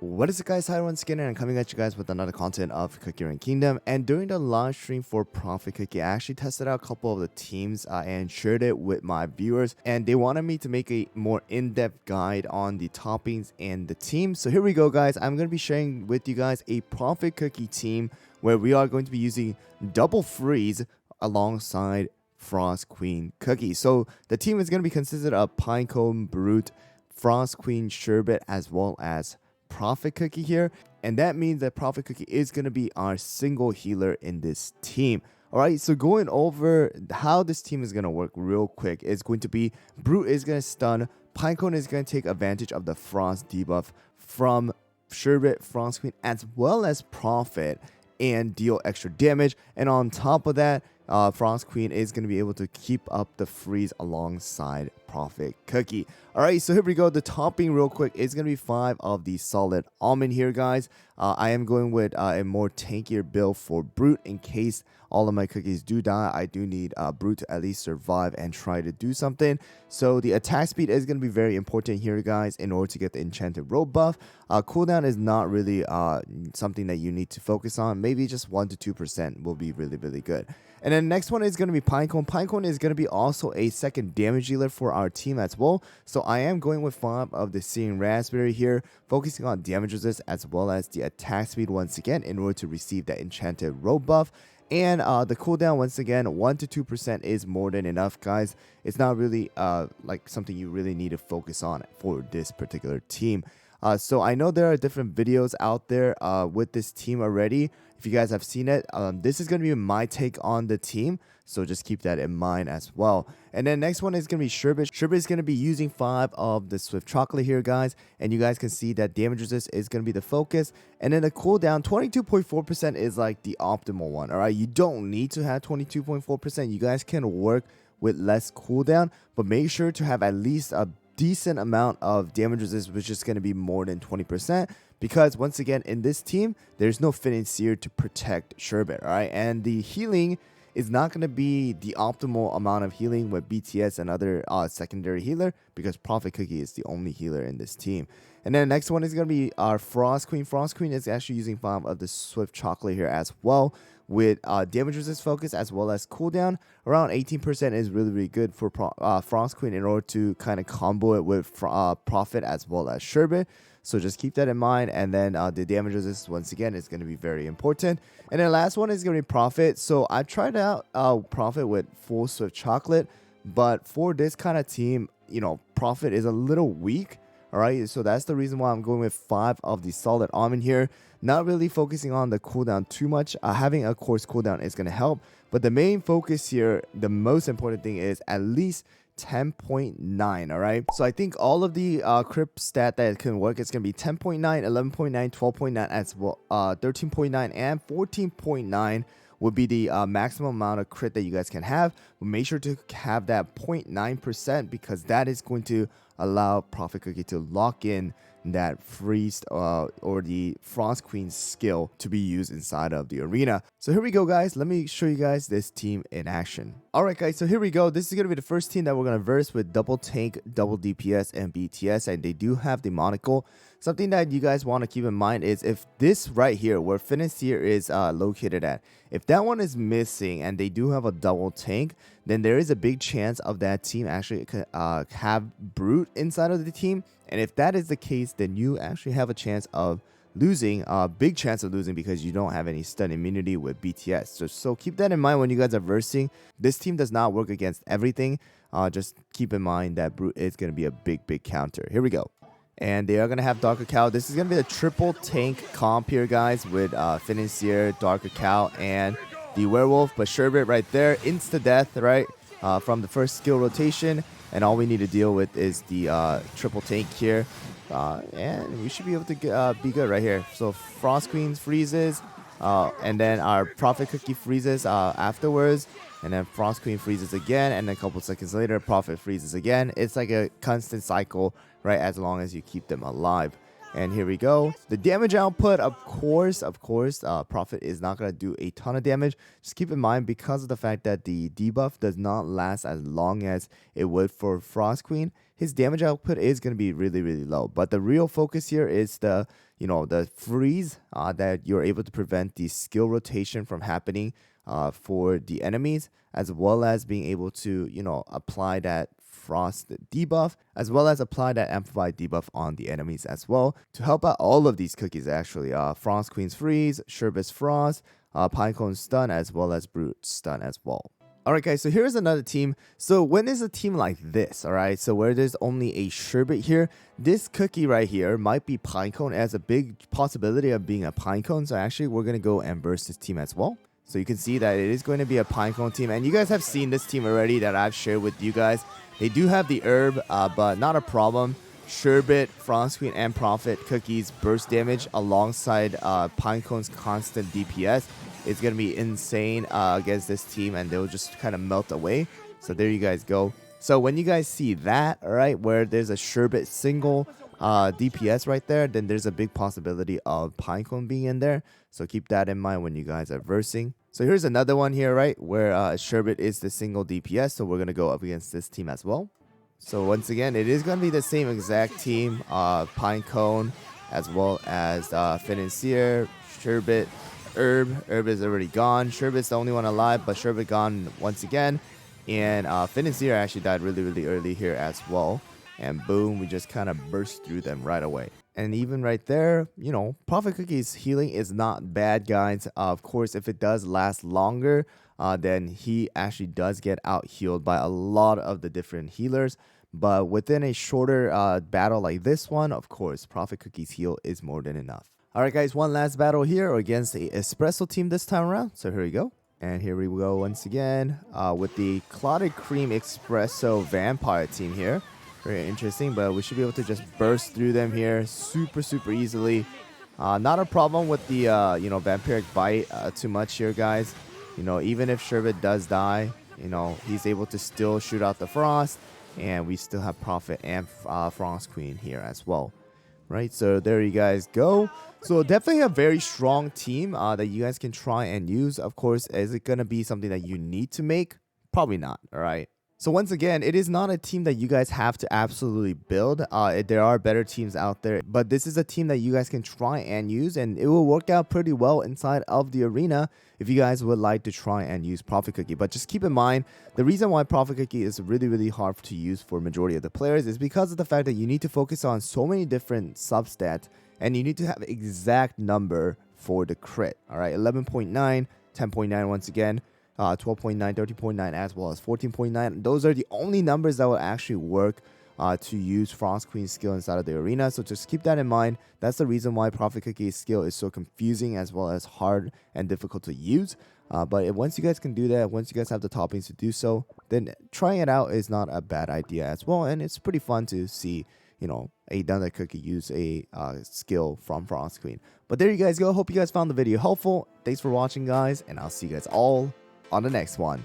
What is it, guys? Hi, once again, and I'm coming at you guys with another content of Cookie Run Kingdom. And during the live stream for Profit Cookie, I actually tested out a couple of the teams and shared it with my viewers, and they wanted me to make a more in-depth guide on the toppings and the team. So here we go, guys. I'm going to be sharing with you guys a Profit Cookie team where we are going to be using double freeze alongside Frost Queen Cookie. So the team is going to be consisted of Pinecone Brute, Frost Queen Sherbet, as well as Profit Cookie here, and that means that Profit Cookie is going to be our single healer in this team. Alright, so going over how this team is going to work real quick is going to be Brute is going to stun, Pinecone is going to take advantage of the Frost debuff from Sherbet, Frost Queen, as well as Profit, and deal extra damage. And on top of that, Frost Queen is going to be able to keep up the freeze alongside Profit Cookie. Alright, so here we go. The topping real quick is going to be 5 of the solid almond here, guys. I am going with a more tankier build for Brute in case all of my cookies do die. I do need Brute to at least survive and try to do something. So the attack speed is going to be very important here, guys, in order to get the enchanted robe buff. Cooldown is not really something that you need to focus on. Maybe just 1 to 2% will be really good. And then next one is going to be Pinecone. Pinecone is going to be also a second damage dealer for our team as well. So I am going with 5 of the Searing Raspberry here, focusing on damage resist as well as the attack speed once again in order to receive that enchanted robe buff. And the cooldown, once again, 1 to 2% is more than enough, guys. It's not really like something you really need to focus on for this particular team. So I know there are different videos out there with this team already. If you guys have seen it, this is going to be my take on the team. So just keep that in mind as well. And then next one is going to be Sherbet. Sherbet is going to be using 5 of the Swift Chocolate here, guys. And you guys can see that damage resist is going to be the focus. And then the cooldown, 22.4% is like the optimal one. All right, you don't need to have 22.4%. You guys can work with less cooldown, but make sure to have at least a decent amount of damage resist, which is going to be more than 20%, because once again in this team there's no financier to protect Sherbet. All right, and the healing is not going to be the optimal amount of healing with BTS and other secondary healer, because Profit Cookie is the only healer in this team. And then the next one is going to be our Frost Queen. Frost Queen is actually using 5 of the Swift Chocolate here as well, with damage resist focus as well as cooldown. Around 18% is really good for Frost Queen in order to kind of combo it with Profit as well as Sherbet. So just keep that in mind. And then the damage resist, once again, is going to be very important. And then last one is going to be Profit. So I tried out Profit with full Swift Chocolate, but for this kind of team, you know, Profit is a little weak. All right, so that's the reason why I'm going with 5 of the solid almond here. Not really focusing on the cooldown too much. Having a course cooldown is going to help, but the main focus here, the most important thing, is at least 10.9. all right, so I think all of the crit stat that can work is going to be 10.9, 11.9, 12.9, as well 13.9 and 14.9 would be the maximum amount of crit that you guys can have. But make sure to have that 0.9%, because that is going to allow Profit Cookie to lock in that freeze or the Frost Queen skill to be used inside of the arena. So here we go, guys. Let me show you guys this team in action. Alright, guys, so here we go. This is going to be the first team that we're going to verse with double tank, double DPS, and BTS, and they do have the monocle. Something that you guys want to keep in mind is if this right here, where Financier is located at, if that one is missing and they do have a double tank, then there is a big chance of that team actually have Brute inside of the team. And if that is the case, then you actually have a chance of losing, big chance of losing, because you don't have any stun immunity with BTS. So keep that in mind when you guys are versing. This team does not work against everything. Just keep in mind that Brute is going to be a big counter. Here we go. And they are going to have Dark Cacao. This is going to be a triple tank comp here, guys, with Financier, Dark Cacao, and the Werewolf. But Sherbet right there, insta-death, right, from the first skill rotation. And all we need to deal with is the triple tank here. And we should be able to be good right here. So Frost Queen freezes, and then our Profit Cookie freezes afterwards. And then Frost Queen freezes again, and then a couple seconds later, Profit freezes again. It's like a constant cycle, right, as long as you keep them alive. And here we go. The damage output, of course, Prophet is not going to do a ton of damage. Just keep in mind, because of the fact that the debuff does not last as long as it would for Frost Queen, his damage output is going to be really, really low. But the real focus here is the freeze that you're able to prevent the skill rotation from happening for the enemies, as well as being able to, apply that Frost debuff, as well as apply that amplified debuff on the enemies as well to help out all of these cookies actually. Frost Queen's freeze, Sherbet's frost, Pinecone stun, as well as Brute stun as well. Alright guys, so here's another team. So when is a team like this, alright, so where there's only a Sherbet here, this cookie right here might be Pinecone. It has a big possibility of being a Pinecone, so actually we're going to go and burst this team as well. So you can see that it is going to be a Pinecone team, and you guys have seen this team already that I've shared with you guys. They do have the herb, but not a problem. Sherbet, Frost Queen, and Prophet cookies burst damage alongside Pinecone's constant DPS. It's going to be insane against this team, and they'll just kind of melt away. So there you guys go. So when you guys see that, all right, where there's a Sherbet single DPS right there, then there's a big possibility of Pinecone being in there. So keep that in mind when you guys are versing. So here's another one here, right, where Sherbet is the single DPS. So we're going to go up against this team as well. So once again, it is going to be the same exact team, Pinecone, as well as Financier, Sherbet, Herb. Herb is already gone. Sherbet's the only one alive, but Sherbet gone once again. And Financier actually died really, really early here as well. And boom, we just kind of burst through them right away. And even right there, Prophet Cookie's healing is not bad, guys. Of course, if it does last longer, then he actually does get out healed by a lot of the different healers. But within a shorter battle like this one, of course, Prophet Cookie's heal is more than enough. Alright guys, one last battle here against the Espresso team this time around. So here we go. And here we go once again with the Clotted Cream Espresso Vampire team here. Very interesting, but we should be able to just burst through them here super easily. Not a problem with the Vampiric Bite too much here, guys. Even if Sherbet does die, he's able to still shoot out the Frost, and we still have Prophet and Frost Queen here as well. Right, so there you guys go. So definitely a very strong team that you guys can try and use. Of course, is it going to be something that you need to make? Probably not, all right? So once again, it is not a team that you guys have to absolutely build. There are better teams out there, but this is a team that you guys can try and use, and it will work out pretty well inside of the arena if you guys would like to try and use Prophet Cookie. But just keep in mind, the reason why Prophet Cookie is really hard to use for majority of the players is because of the fact that you need to focus on so many different substats, and you need to have exact number for the crit. All right, 11.9, 10.9 once again. 12.9, 13.9, as well as 14.9. Those are the only numbers that will actually work to use Frost Queen's skill inside of the arena. So just keep that in mind. That's the reason why Prophet Cookie's skill is so confusing as well as hard and difficult to use. But once you guys can do that, once you guys have the toppings to do so, then trying it out is not a bad idea as well. And it's pretty fun to see, another cookie use a skill from Frost Queen. But there you guys go. Hope you guys found the video helpful. Thanks for watching, guys, and I'll see you guys all on the next one.